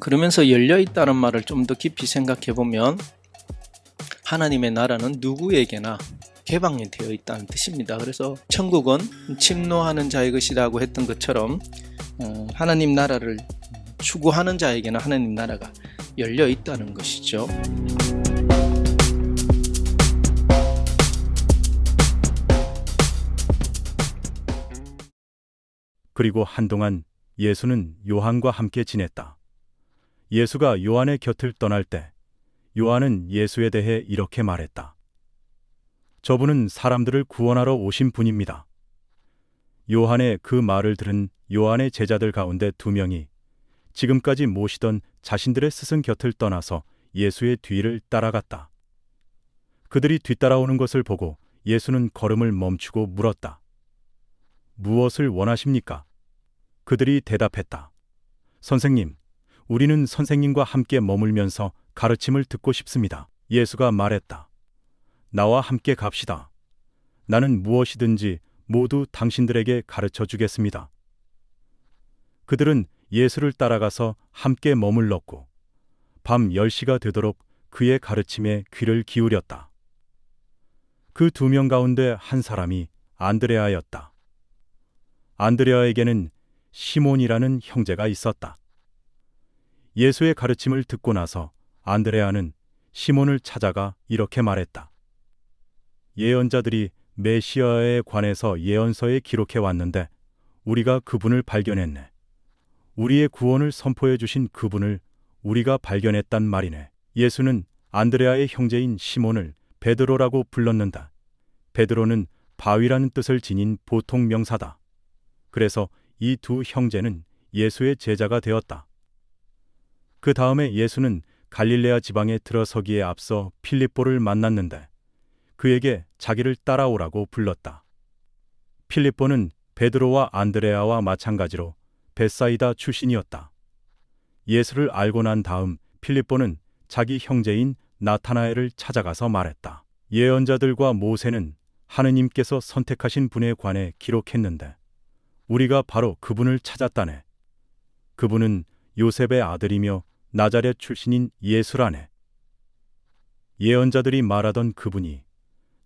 그러면서 열려 있다는 말을 좀 더 깊이 생각해 보면 하나님의 나라는 누구에게나 개방이 되어 있다는 뜻입니다. 그래서 천국은 침노하는 자의 것이라고 했던 것처럼 하나님 나라를 추구하는 자에게는 하나님 나라가 열려 있다는 것이죠. 그리고 한동안 예수는 요한과 함께 지냈다. 예수가 요한의 곁을 떠날 때 요한은 예수에 대해 이렇게 말했다. 저분은 사람들을 구원하러 오신 분입니다. 요한의 그 말을 들은 요한의 제자들 가운데 2명이 지금까지 모시던 자신들의 스승 곁을 떠나서 예수의 뒤를 따라갔다. 그들이 뒤따라오는 것을 보고 예수는 걸음을 멈추고 물었다. 무엇을 원하십니까? 그들이 대답했다. 선생님, 우리는 선생님과 함께 머물면서 가르침을 듣고 싶습니다. 예수가 말했다. 나와 함께 갑시다. 나는 무엇이든지 모두 당신들에게 가르쳐 주겠습니다. 그들은 예수를 따라가서 함께 머물렀고 밤 10시가 되도록 그의 가르침에 귀를 기울였다. 그 2명 가운데 한 사람이 안드레아였다. 안드레아에게는 시몬이라는 형제가 있었다. 예수의 가르침을 듣고 나서 안드레아는 시몬을 찾아가 이렇게 말했다. 예언자들이 메시아에 관해서 예언서에 기록해 왔는데 우리가 그분을 발견했네. 우리의 구원을 선포해 주신 그분을 우리가 발견했단 말이네. 예수는 안드레아의 형제인 시몬을 베드로라고 불렀는다. 베드로는 바위라는 뜻을 지닌 보통 명사다. 그래서 이 2 형제는 예수의 제자가 되었다. 그 다음에 예수는 갈릴레아 지방에 들어서기에 앞서 필립보를 만났는데 그에게 자기를 따라오라고 불렀다. 필립보는 베드로와 안드레아와 마찬가지로 벳사이다 출신이었다. 예수를 알고 난 다음 필립보는 자기 형제인 나타나엘을 찾아가서 말했다. 예언자들과 모세는 하느님께서 선택하신 분에 관해 기록했는데 우리가 바로 그분을 찾았다네. 그분은 요셉의 아들이며 나자렛 출신인 예수라네. 예언자들이 말하던 그분이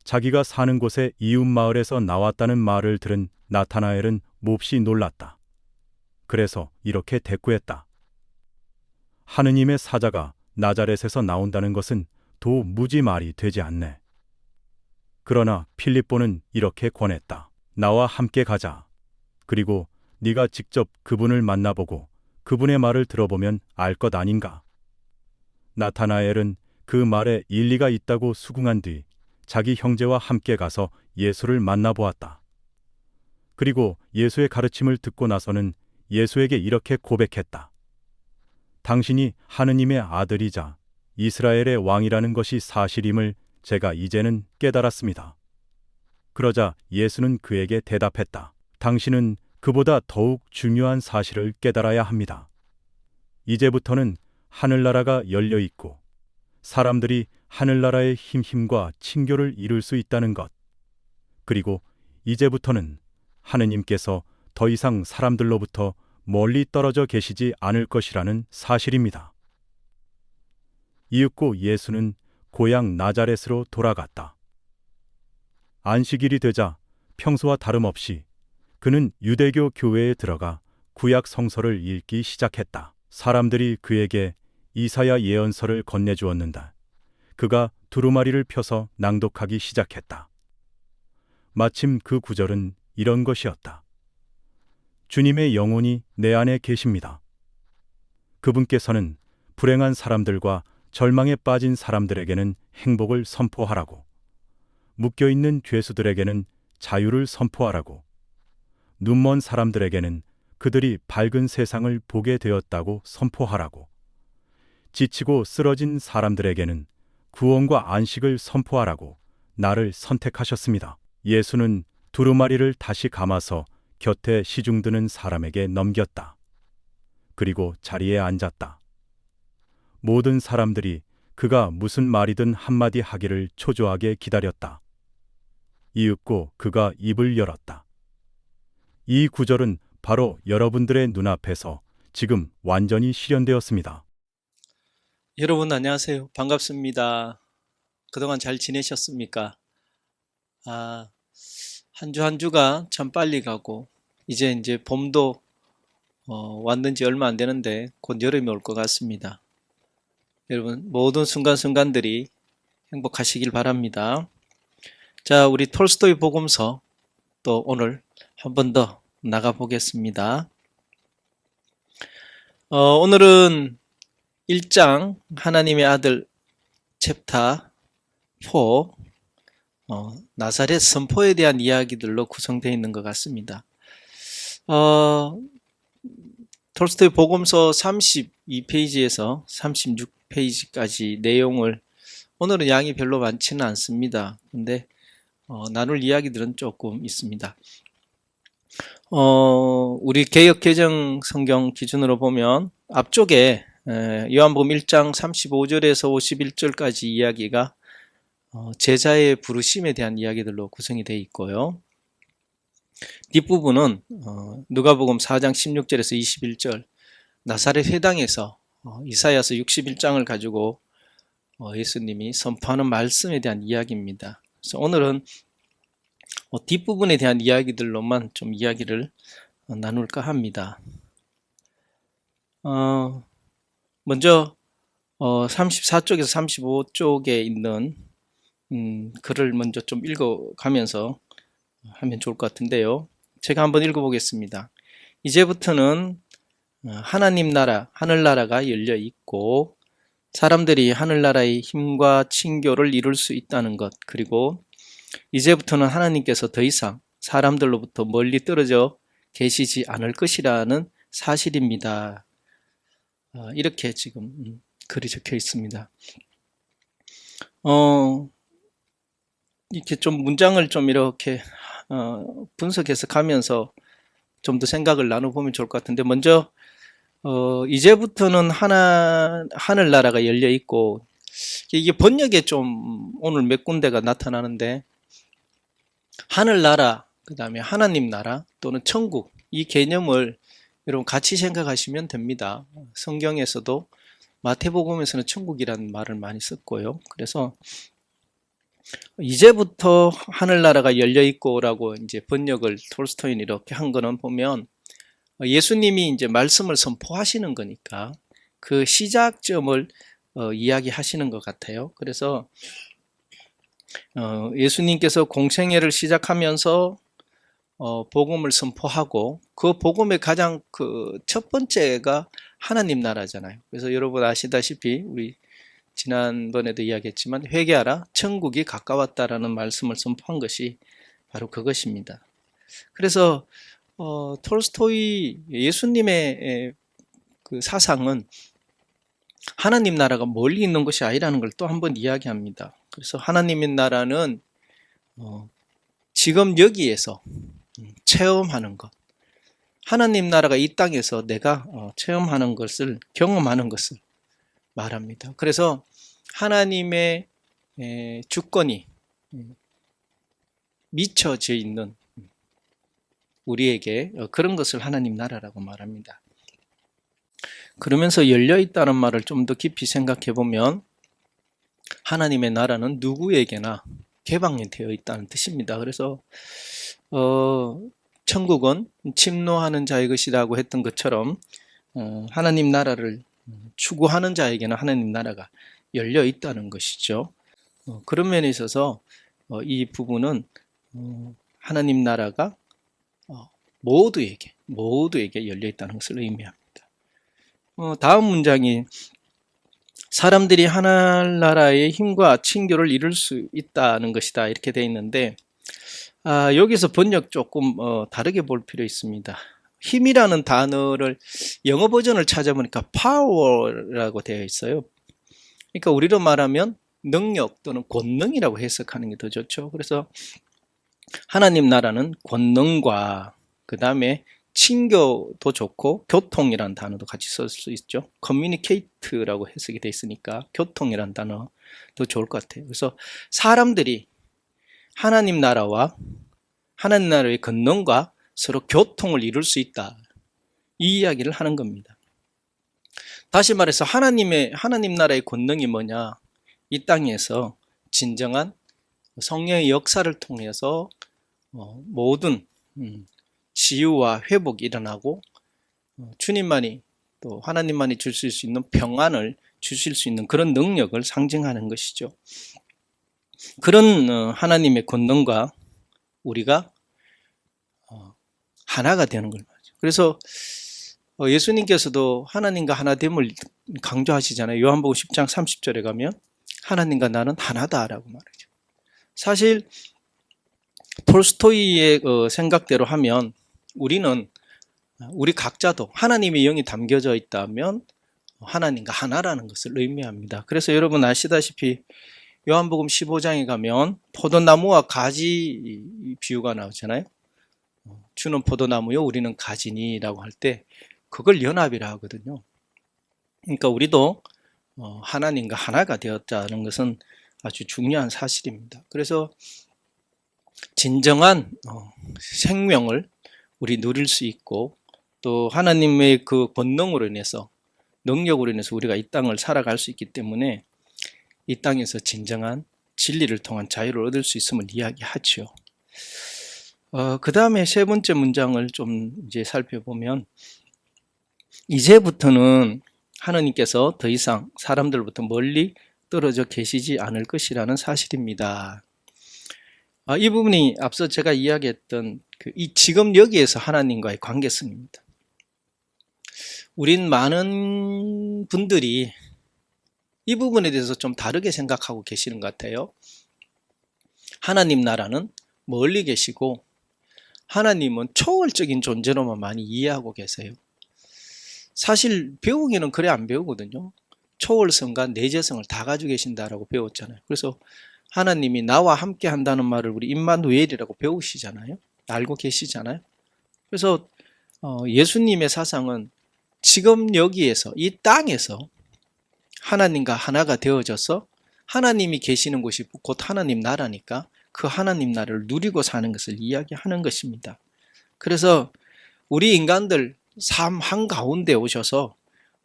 자기가 사는 곳의 이웃 마을에서 나왔다는 말을 들은 나타나엘은 몹시 놀랐다. 그래서 이렇게 대꾸했다. 하느님의 사자가 나자렛에서 나온다는 것은 도무지 말이 되지 않네. 그러나 필립보는 이렇게 권했다. 나와 함께 가자. 그리고 네가 직접 그분을 만나보고 그분의 말을 들어보면 알 것 아닌가. 나타나엘은 그 말에 일리가 있다고 수긍한 뒤 자기 형제와 함께 가서 예수를 만나보았다. 그리고 예수의 가르침을 듣고 나서는 예수에게 이렇게 고백했다. 당신이 하느님의 아들이자 이스라엘의 왕이라는 것이 사실임을 제가 이제는 깨달았습니다. 그러자 예수는 그에게 대답했다. 당신은 그보다 더욱 중요한 사실을 깨달아야 합니다. 이제부터는 하늘나라가 열려 있고 사람들이 하늘나라의 힘과 친교를 이룰 수 있다는 것. 그리고 이제부터는 하느님께서 더 이상 사람들로부터 멀리 떨어져 계시지 않을 것이라는 사실입니다. 이윽고 예수는 고향 나자렛으로 돌아갔다. 안식일이 되자 평소와 다름없이 그는 유대교 교회에 들어가 구약 성서를 읽기 시작했다. 사람들이 그에게 이사야 예언서를 건네주었는데 그가 두루마리를 펴서 낭독하기 시작했다. 마침 그 구절은 이런 것이었다. 주님의 영혼이 내 안에 계십니다. 그분께서는 불행한 사람들과 절망에 빠진 사람들에게는 행복을 선포하라고, 묶여있는 죄수들에게는 자유를 선포하라고, 눈먼 사람들에게는 그들이 밝은 세상을 보게 되었다고 선포하라고, 지치고 쓰러진 사람들에게는 구원과 안식을 선포하라고 나를 선택하셨습니다. 예수는 두루마리를 다시 감아서 곁에 시중드는 사람에게 넘겼다. 그리고 자리에 앉았다. 모든 사람들이 그가 무슨 말이든 한마디 하기를 초조하게 기다렸다. 이윽고 그가 입을 열었다. 이 구절은 바로 여러분들의 눈앞에서 지금 완전히 실현되었습니다. 여러분 안녕하세요. 반갑습니다. 그동안 잘 지내셨습니까? 아, 한 주 한 주가 참 빨리 가고 이제 봄도 왔는지 얼마 안 되는데 곧 여름이 올 것 같습니다. 여러분 모든 순간순간들이 행복하시길 바랍니다. 자, 우리 톨스토이 복음서 또 오늘 한 번 더 나가 보겠습니다. 오늘은 1장 하나님의 아들 챕터 4 나사렛 선포에 대한 이야기들로 구성되어 있는 것 같습니다. 톨스토이 복음서 32페이지에서 36페이지까지 내용을 오늘은 양이 별로 많지는 않습니다. 근데 나눌 이야기들은 조금 있습니다. 우리 개역 개정 성경 기준으로 보면 앞쪽에 요한복음 1장 35절에서 51절까지 이야기가 제자의 부르심에 대한 이야기들로 구성이 되어 있고요. 뒷부분은 누가복음 4장 16절에서 21절 나사렛 회당에서 이사야서 61장을 가지고 예수님이 선포하는 말씀에 대한 이야기입니다. 그래서 오늘은 뒷부분에 대한 이야기들로만 좀 이야기를 나눌까 합니다. 먼저 34쪽에서 35쪽에 있는 글을 먼저 좀 읽어가면서 하면 좋을 것 같은데요. 제가 한번 읽어보겠습니다. 이제부터는 하나님 나라, 하늘나라가 열려 있고 사람들이 하늘나라의 힘과 친교를 이룰 수 있다는 것, 그리고 이제부터는 하나님께서 더 이상 사람들로부터 멀리 떨어져 계시지 않을 것이라는 사실입니다. 이렇게 지금 글이 적혀 있습니다. 이렇게 좀 문장을 좀 이렇게 분석해서 가면서 좀 더 생각을 나눠보면 좋을 것 같은데, 먼저 이제부터는 하늘나라가 열려 있고, 이게 번역에 좀 오늘 몇 군데가 나타나는데, 하늘나라, 그 다음에 하나님 나라 또는 천국, 이 개념을 여러분 같이 생각하시면 됩니다. 성경에서도 마태복음에서는 천국이라는 말을 많이 썼고요. 그래서 이제부터 하늘나라가 열려 있고라고 이제 번역을 톨스토이는 이렇게 한 거는 보면 예수님이 이제 말씀을 선포하시는 거니까 그 시작점을 이야기하시는 것 같아요. 그래서 예수님께서 공생애를 시작하면서 복음을 선포하고 그 복음의 가장 그 첫 번째가 하나님 나라잖아요. 그래서 여러분 아시다시피 우리 지난번에도 이야기했지만 회개하라 천국이 가까웠다라는 말씀을 선포한 것이 바로 그것입니다. 그래서 톨스토이 예수님의 그 사상은 하나님 나라가 멀리 있는 것이 아니라는 걸 또 한 번 이야기합니다. 그래서 하나님의 나라는 지금 여기에서 체험하는 것, 하나님 나라가 이 땅에서 내가 체험하는 것을, 경험하는 것을 말합니다. 그래서 하나님의 주권이 미쳐져 있는 우리에게 그런 것을 하나님 나라라고 말합니다. 그러면서 열려 있다는 말을 좀 더 깊이 생각해 보면 하나님의 나라는 누구에게나 개방되어 있다는 뜻입니다. 그래서 천국은 침노하는 자의 것이라고 했던 것처럼 하나님 나라를 추구하는 자에게는 하나님 나라가 열려 있다는 것이죠. 그런 면에 있어서 이 부분은 하나님 나라가 모두에게 열려 있다는 것을 의미합니다. 다음 문장이 사람들이 하늘나라의 힘과 친교를 이룰 수 있다는 것이다 이렇게 되어 있는데 여기서 번역 조금 다르게 볼 필요 있습니다. 힘이라는 단어를 영어 버전을 찾아보니까 power라고 되어 있어요. 그러니까 우리로 말하면 능력 또는 권능이라고 해석하는 게 더 좋죠. 그래서 하나님 나라는 권능과 그 다음에 친교도 좋고 교통이라는 단어도 같이 쓸 수 있죠. communicate라고 해석이 되어 있으니까 교통이라는 단어도 좋을 것 같아요. 그래서 사람들이 하나님 나라와 하나님 나라의 권능과 서로 교통을 이룰 수 있다. 이 이야기를 하는 겁니다. 다시 말해서 하나님 나라의 권능이 뭐냐? 이 땅에서 진정한 성령의 역사를 통해서 모든 치유와 회복이 일어나고 주님만이 또 하나님만이 주실 수 있는 평안을 주실 수 있는 그런 능력을 상징하는 것이죠. 그런 하나님의 권능과 우리가 하나가 되는 걸 말이죠. 그래서 예수님께서도 하나님과 하나됨을 강조하시잖아요. 요한복음 10장 30절에 가면 하나님과 나는 하나다라고 말하죠. 사실 톨스토이의 생각대로 하면 우리 각자도 하나님의 영이 담겨져 있다면 하나님과 하나라는 것을 의미합니다. 그래서 여러분 아시다시피 요한복음 15장에 가면 포도나무와 가지 비유가 나오잖아요. 주는 포도나무요 우리는 가지니라고 할 때 그걸 연합이라 하거든요. 그러니까 우리도 하나님과 하나가 되었다는 것은 아주 중요한 사실입니다. 그래서 진정한 생명을 우리 누릴 수 있고 또 하나님의 그 권능으로 인해서 능력으로 인해서 우리가 이 땅을 살아갈 수 있기 때문에 이 땅에서 진정한 진리를 통한 자유를 얻을 수 있음을 이야기하죠. 그 다음에 세 번째 문장을 좀 이제 살펴보면 이제부터는 하나님께서 더 이상 사람들부터 멀리 떨어져 계시지 않을 것이라는 사실입니다. 이 부분이 앞서 제가 이야기했던 이 지금 여기에서 하나님과의 관계성입니다. 우린 많은 분들이 이 부분에 대해서 좀 다르게 생각하고 계시는 것 같아요. 하나님 나라는 멀리 계시고 하나님은 초월적인 존재로만 많이 이해하고 계세요. 사실 배우기는 그래 안 배우거든요. 초월성과 내재성을 다 가지고 계신다라고 배웠잖아요. 그래서 하나님이 나와 함께 한다는 말을 우리 임마누엘이라고 배우시잖아요. 알고 계시잖아요. 그래서 예수님의 사상은 지금 여기에서 이 땅에서 하나님과 하나가 되어져서 하나님이 계시는 곳이 곧 하나님 나라니까 그 하나님 나라를 누리고 사는 것을 이야기하는 것입니다. 그래서 우리 인간들 삶 한가운데 오셔서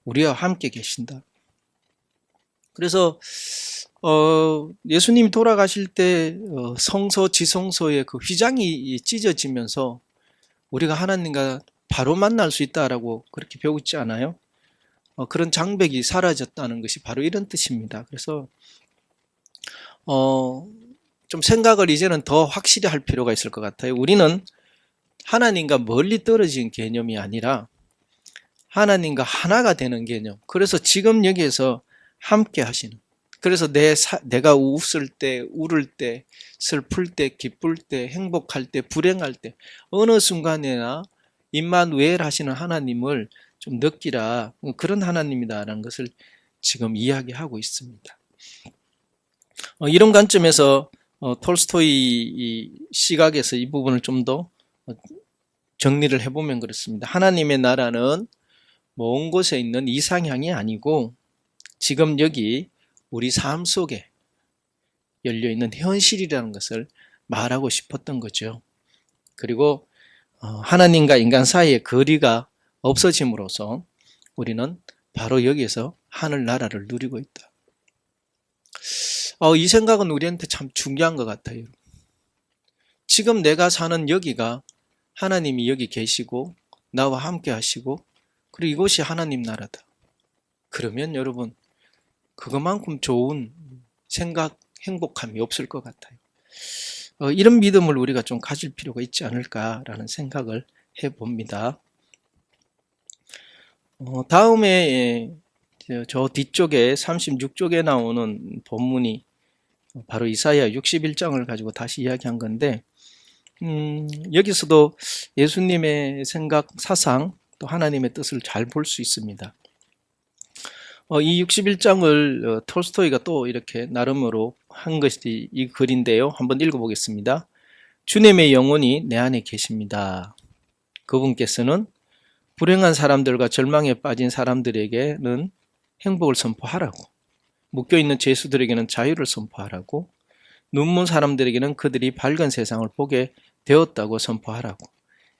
우리와 함께 계신다. 그래서 예수님이 돌아가실 때 성소 지성소의 그 휘장이 찢어지면서 우리가 하나님과 바로 만날 수 있다라고 그렇게 배우지 않아요? 그런 장벽이 사라졌다는 것이 바로 이런 뜻입니다. 그래서 좀 생각을 이제는 더 확실히 할 필요가 있을 것 같아요. 우리는 하나님과 멀리 떨어진 개념이 아니라 하나님과 하나가 되는 개념. 그래서 지금 여기에서 함께 하시는. 그래서 내가 웃을 때, 울을 때, 슬플 때, 기쁠 때, 행복할 때, 불행할 때 어느 순간에나 임마누엘 하시는 하나님을 좀 느끼라. 그런 하나님이다라는 것을 지금 이야기하고 있습니다. 이런 관점에서 톨스토이 시각에서 이 부분을 좀 더 정리를 해보면 그렇습니다. 하나님의 나라는 먼 곳에 있는 이상향이 아니고 지금 여기 우리 삶 속에 열려있는 현실이라는 것을 말하고 싶었던 거죠. 그리고 하나님과 인간 사이의 거리가 없어짐으로써 우리는 바로 여기에서 하늘나라를 누리고 있다. 이 생각은 우리한테 참 중요한 것 같아요. 지금 내가 사는 여기가 하나님이 여기 계시고 나와 함께 하시고 그리고 이곳이 하나님 나라다. 그러면 여러분 그것만큼 좋은 생각, 행복함이 없을 것 같아요. 이런 믿음을 우리가 좀 가질 필요가 있지 않을까라는 생각을 해봅니다. 다음에 저 뒤쪽에 36쪽에 나오는 본문이 바로 이사야 61장을 가지고 다시 이야기한 건데 여기서도 예수님의 생각, 사상, 또 하나님의 뜻을 잘 볼 수 있습니다. 이 61장을 톨스토이가 또 이렇게 나름으로 한 것이 이 글인데요. 한번 읽어보겠습니다. 주님의 영혼이 내 안에 계십니다. 그분께서는 불행한 사람들과 절망에 빠진 사람들에게는 행복을 선포하라고, 묶여있는 죄수들에게는 자유를 선포하라고, 눈먼 사람들에게는 그들이 밝은 세상을 보게 되었다고 선포하라고,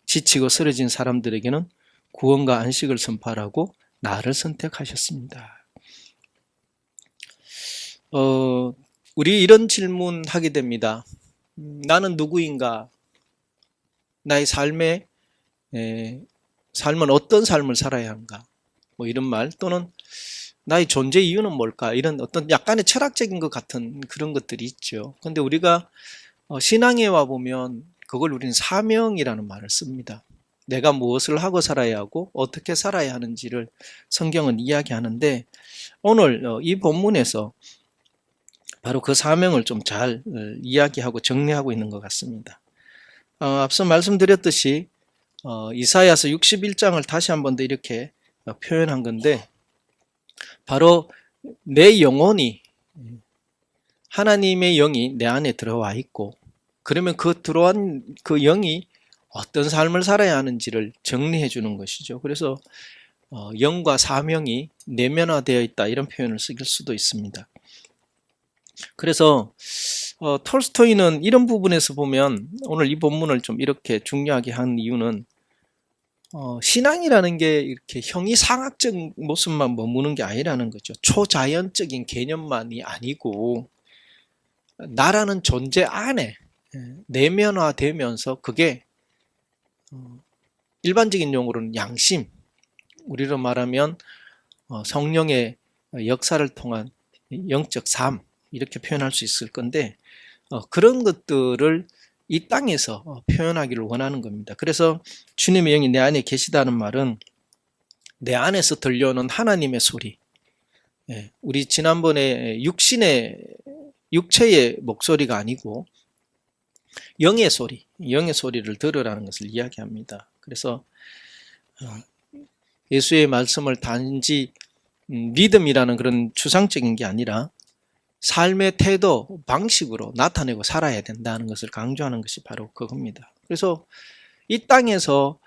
지치고 쓰러진 사람들에게는 구원과 안식을 선포하라고 나를 선택하셨습니다. 우리 이런 질문 하게 됩니다. 나는 누구인가? 나의 삶은 어떤 삶을 살아야 하는가? 뭐 이런 말, 또는 나의 존재 이유는 뭘까? 이런 어떤 약간의 철학적인 것 같은 그런 것들이 있죠. 근데 우리가 신앙에 와 보면 그걸 우리는 사명이라는 말을 씁니다. 내가 무엇을 하고 살아야 하고 어떻게 살아야 하는지를 성경은 이야기하는데, 오늘 이 본문에서 바로 그 사명을 좀 잘 이야기하고 정리하고 있는 것 같습니다. 앞서 말씀드렸듯이 이사야서 61장을 다시 한 번 더 이렇게 표현한 건데, 바로 내 영혼이, 하나님의 영이 내 안에 들어와 있고, 그러면 그 들어온 그 영이 어떤 삶을 살아야 하는지를 정리해 주는 것이죠. 그래서 영과 사명이 내면화되어 있다, 이런 표현을 쓸 수도 있습니다. 그래서 톨스토이는 이런 부분에서 보면, 오늘 이 본문을 좀 이렇게 중요하게 한 이유는 신앙이라는 게 이렇게 형이상학적 모습만 머무는 게 아니라는 거죠. 초자연적인 개념만이 아니고 나라는 존재 안에 내면화되면서, 그게 일반적인 용어로는 양심, 우리로 말하면 성령의 역사를 통한 영적 삶, 이렇게 표현할 수 있을 건데, 그런 것들을 이 땅에서 표현하기를 원하는 겁니다. 그래서 주님의 영이 내 안에 계시다는 말은 내 안에서 들려오는 하나님의 소리, 우리 지난번에 육체의 목소리가 아니고 영의 소리, 영의 소리를 들으라는 것을 이야기합니다. 그래서 예수의 말씀을 단지 믿음이라는 그런 추상적인 게 아니라 삶의 태도, 방식으로 나타내고 살아야 된다는 것을 강조하는 것이 바로 그겁니다. 그래서 이 땅에서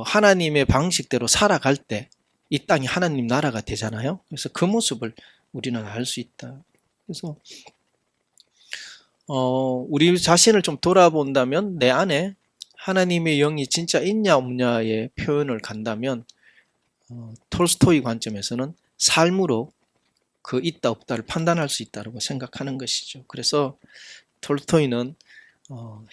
하나님의 방식대로 살아갈 때 이 땅이 하나님 나라가 되잖아요. 그래서 그 모습을 우리는 알 수 있다. 그래서 우리 자신을 좀 돌아본다면, 내 안에 하나님의 영이 진짜 있냐 없냐의 표현을 간다면 톨스토이 관점에서는 삶으로 그 있다 없다를 판단할 수 있다고 생각하는 것이죠. 그래서 톨스토이는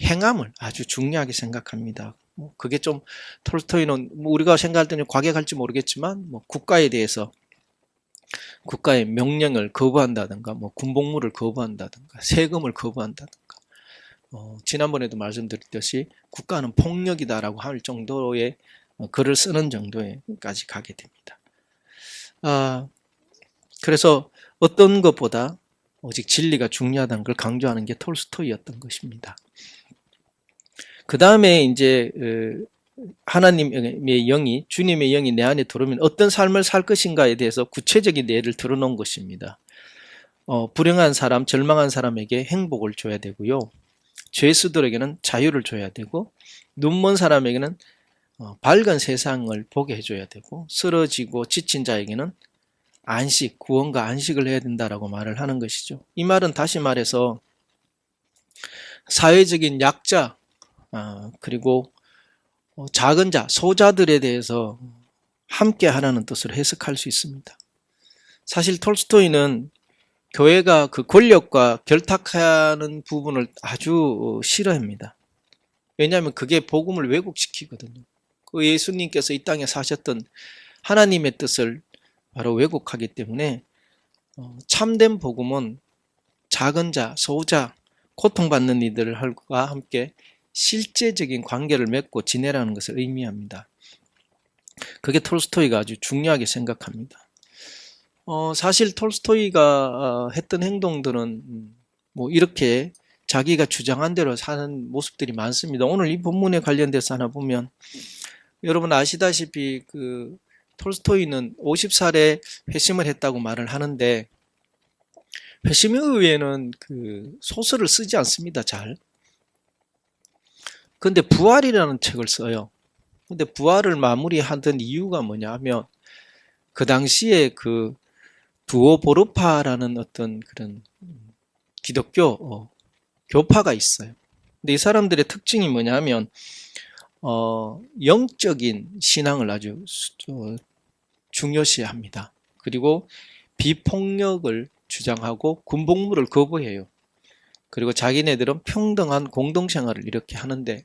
행함을 아주 중요하게 생각합니다. 그게 좀, 톨스토이는 우리가 생각할 때는 과격할지 모르겠지만 국가에 대해서, 국가의 명령을 거부한다든가, 군복무를 거부한다든가, 세금을 거부한다든가, 지난번에도 말씀드렸듯이 국가는 폭력이다라고 할 정도의 글을 쓰는 정도에까지 가게 됩니다. 그래서 어떤 것보다 오직 진리가 중요하다는 걸 강조하는 게 톨스토이였던 것입니다. 그 다음에 이제 하나님의 영이, 주님의 영이 내 안에 들어오면 어떤 삶을 살 것인가에 대해서 구체적인 예를 들어놓은 것입니다. 불행한 사람, 절망한 사람에게 행복을 줘야 되고요. 죄수들에게는 자유를 줘야 되고, 눈먼 사람에게는 밝은 세상을 보게 해줘야 되고, 쓰러지고 지친 자에게는 안식, 구원과 안식을 해야 된다라고 말을 하는 것이죠. 이 말은 다시 말해서 사회적인 약자, 그리고 작은 자, 소자들에 대해서 함께 하라는 뜻으로 해석할 수 있습니다. 사실 톨스토이는 교회가 그 권력과 결탁하는 부분을 아주 싫어합니다. 왜냐하면 그게 복음을 왜곡시키거든요. 그 예수님께서 이 땅에 사셨던 하나님의 뜻을 바로 왜곡하기 때문에 참된 복음은 작은 자, 소자, 고통받는 이들과 함께 실제적인 관계를 맺고 지내라는 것을 의미합니다. 그게 톨스토이가 아주 중요하게 생각합니다. 사실 톨스토이가 했던 행동들은 이렇게 자기가 주장한 대로 사는 모습들이 많습니다. 오늘 이 본문에 관련돼서 하나 보면, 여러분 아시다시피 톨스토이는 50살에 회심을 했다고 말을 하는데, 회심 이후에는 소설을 쓰지 않습니다. 잘. 근데 부활이라는 책을 써요. 근데 부활을 마무리하던 이유가 뭐냐 하면, 그 당시에 두오보르파라는 어떤 그런 기독교 교파가 있어요. 근데 이 사람들의 특징이 뭐냐 하면 영적인 신앙을 아주 중요시합니다. 그리고 비폭력을 주장하고 군복무를 거부해요. 그리고 자기네들은 평등한 공동생활을 이렇게 하는데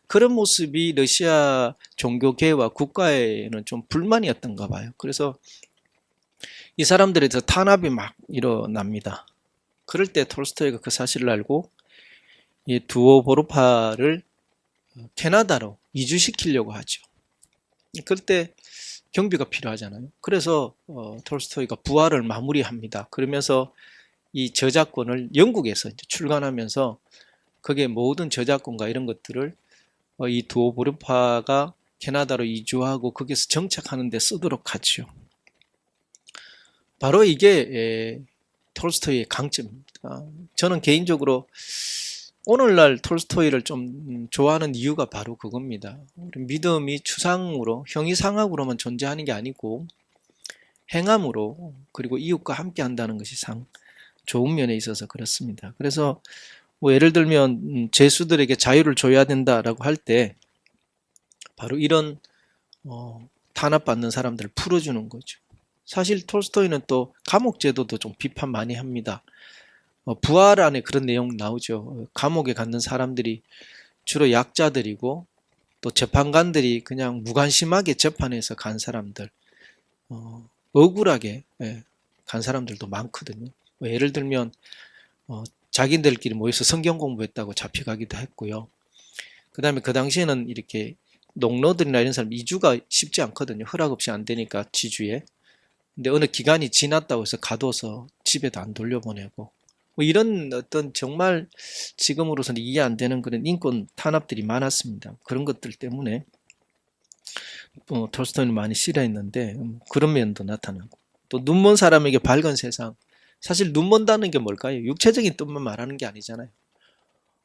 그런 모습이 러시아 종교계와 국가에는 좀 불만이었던가 봐요. 그래서 이 사람들에서 탄압이 막 일어납니다. 그럴 때 톨스토이가 그 사실을 알고 이 두오보르파를 캐나다로 이주시키려고 하죠. 그럴 때 경비가 필요하잖아요. 그래서 톨스토이가 부활을 마무리합니다. 그러면서 이 저작권을 영국에서 이제 출간하면서 거기에 모든 저작권과 이런 것들을 이 두오보르파가 캐나다로 이주하고 거기서 정착하는 데 쓰도록 하죠. 바로 이게 톨스토이의 강점입니다. 저는 개인적으로 오늘날 톨스토이를 좀 좋아하는 이유가 바로 그겁니다. 믿음이 추상으로, 형이상학으로만 존재하는 게 아니고 행함으로 그리고 이웃과 함께 한다는 것이 좋은 면에 있어서 그렇습니다. 그래서 뭐 예를 들면 죄수들에게 자유를 줘야 된다라고 할 때 바로 이런 탄압받는 사람들을 풀어주는 거죠. 사실 톨스토이는 또 감옥 제도도 좀 비판 많이 합니다. 부활 안에 그런 내용 나오죠. 감옥에 갔는 사람들이 주로 약자들이고 또 재판관들이 그냥 무관심하게 재판해서 간 사람들, 억울하게 간 사람들도 많거든요. 예를 들면 자기들끼리 모여서 성경 공부했다고 잡혀가기도 했고요. 그 다음에 그 당시에는 이렇게 농노들이나 이런 사람 이주가 쉽지 않거든요. 허락 없이 안 되니까 지주에. 근데 어느 기간이 지났다고 해서 가둬서 집에도 안 돌려보내고 뭐 이런 어떤 정말 지금으로서는 이해 안 되는 그런 인권 탄압들이 많았습니다. 그런 것들 때문에 톨스토이는 많이 싫어했는데 그런 면도 나타나고 또 눈먼 사람에게 밝은 세상. 사실 눈먼다는 게 뭘까요? 육체적인 뜻만 말하는 게 아니잖아요.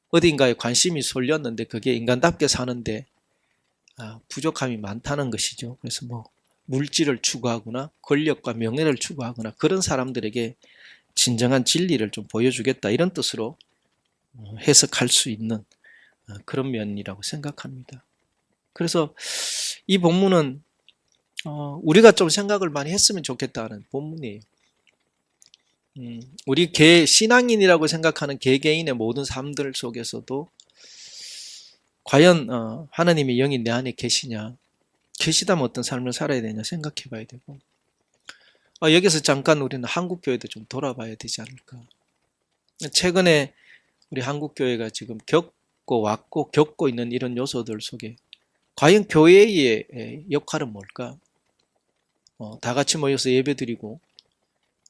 어딘가에 관심이 쏠렸는데 그게 인간답게 사는데 부족함이 많다는 것이죠. 그래서 뭐 물질을 추구하거나 권력과 명예를 추구하거나 그런 사람들에게 진정한 진리를 좀 보여주겠다 이런 뜻으로 해석할 수 있는 그런 면이라고 생각합니다. 그래서 이 본문은 우리가 좀 생각을 많이 했으면 좋겠다는 본문이에요. 우리 신앙인이라고 생각하는 개개인의 모든 삶들 속에서도 과연 하나님의 영이 내 안에 계시냐, 계시다면 어떤 삶을 살아야 되냐 생각해 봐야 되고 여기서 잠깐 우리는 한국교회도 좀 돌아봐야 되지 않을까. 최근에 우리 한국교회가 지금 겪고 있는 이런 요소들 속에 과연 교회의 역할은 뭘까? 다 같이 모여서 예배드리고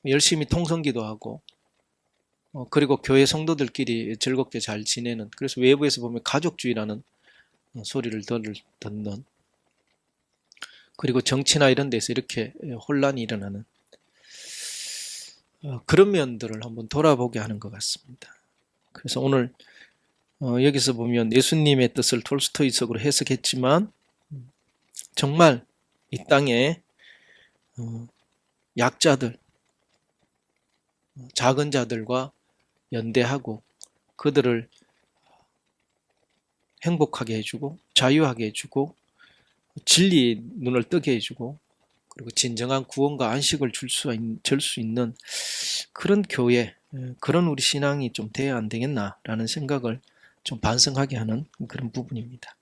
열심히 통성기도 하고 그리고 교회 성도들끼리 즐겁게 잘 지내는, 그래서 외부에서 보면 가족주의라는 소리를 듣는, 그리고 정치나 이런 데서 이렇게 혼란이 일어나는 그런 면들을 한번 돌아보게 하는 것 같습니다. 그래서 오늘 여기서 보면 예수님의 뜻을 톨스토이식으로 해석했지만 정말 이 땅에 약자들, 작은 자들과 연대하고 그들을 행복하게 해주고 자유하게 해주고 진리의 눈을 뜨게 해주고 그리고 진정한 구원과 안식을 줄 수 있는 그런 교회, 그런 우리 신앙이 좀 돼야 안 되겠나라는 생각을 좀 반성하게 하는 그런 부분입니다.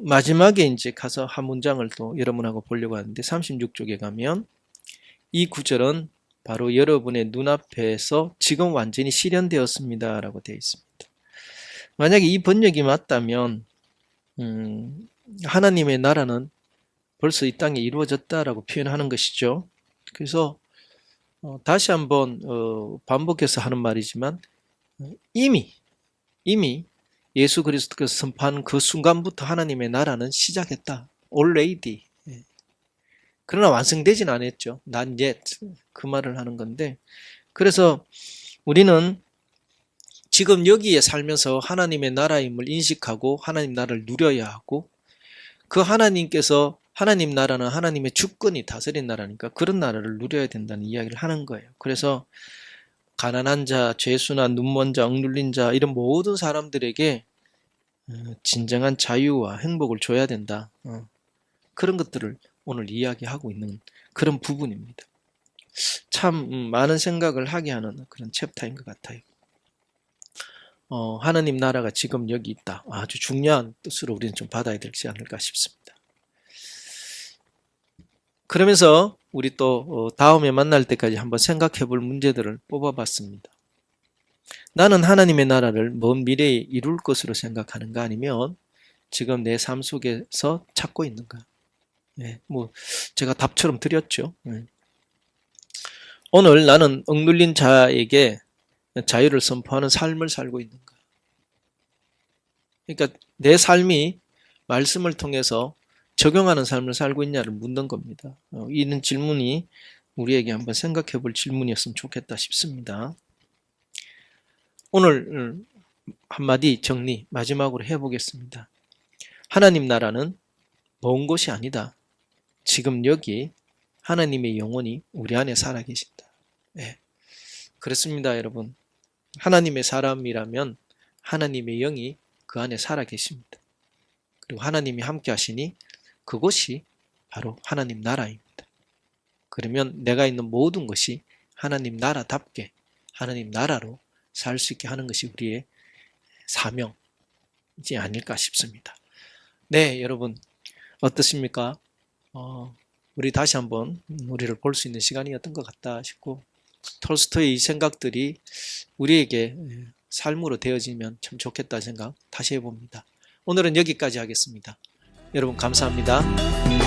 마지막에 이제 가서 한 문장을 또 여러분하고 보려고 하는데 36쪽에 가면 이 구절은 바로 여러분의 눈앞에서 지금 완전히 실현되었습니다 라고 되어 있습니다. 만약에 이 번역이 맞다면 하나님의 나라는 벌써 이 땅에 이루어졌다라고 표현하는 것이죠. 그래서 다시 한번 반복해서 하는 말이지만 이미 예수 그리스도께서 선포한 그 순간부터 하나님의 나라는 시작했다. already. 그러나 완성되진 않았죠. not yet. 그 말을 하는 건데, 그래서 우리는 지금 여기에 살면서 하나님의 나라임을 인식하고 하나님 나라를 누려야 하고, 그 하나님께서, 하나님 나라는 하나님의 주권이 다스린 나라니까 그런 나라를 누려야 된다는 이야기를 하는 거예요. 그래서 가난한 자, 죄수나 눈먼 자, 억눌린 자 이런 모든 사람들에게 진정한 자유와 행복을 줘야 된다. 그런 것들을 오늘 이야기하고 있는 그런 부분입니다. 참 많은 생각을 하게 하는 그런 챕터인 것 같아요. 하나님 나라가 지금 여기 있다. 아주 중요한 뜻으로 우리는 좀 받아야 되지 않을까 싶습니다. 그러면서 우리 또 다음에 만날 때까지 한번 생각해 볼 문제들을 뽑아봤습니다. 나는 하나님의 나라를 먼 미래에 이룰 것으로 생각하는가, 아니면 지금 내 삶 속에서 찾고 있는가? 제가 답처럼 드렸죠. 오늘 나는 억눌린 자에게 자유를 선포하는 삶을 살고 있는가? 그러니까 내 삶이 말씀을 통해서 적용하는 삶을 살고 있냐를 묻는 겁니다. 이런 질문이 우리에게 한번 생각해 볼 질문이었으면 좋겠다 싶습니다. 오늘 한마디 정리 마지막으로 해보겠습니다. 하나님 나라는 먼 곳이 아니다. 지금 여기 하나님의 영혼이 우리 안에 살아계신다. 그렇습니다, 여러분. 하나님의 사람이라면 하나님의 영이 그 안에 살아계십니다. 그리고 하나님이 함께 하시니 그곳이 바로 하나님 나라입니다. 그러면 내가 있는 모든 것이 하나님 나라답게 하나님 나라로 살 수 있게 하는 것이 우리의 사명이지 아닐까 싶습니다. 네, 여러분 어떻습니까? 우리 다시 한번 우리를 볼 수 있는 시간이었던 것 같다 싶고, 톨스토이의 이 생각들이 우리에게 삶으로 되어지면 참 좋겠다 생각 다시 해봅니다. 오늘은 여기까지 하겠습니다. 여러분 감사합니다.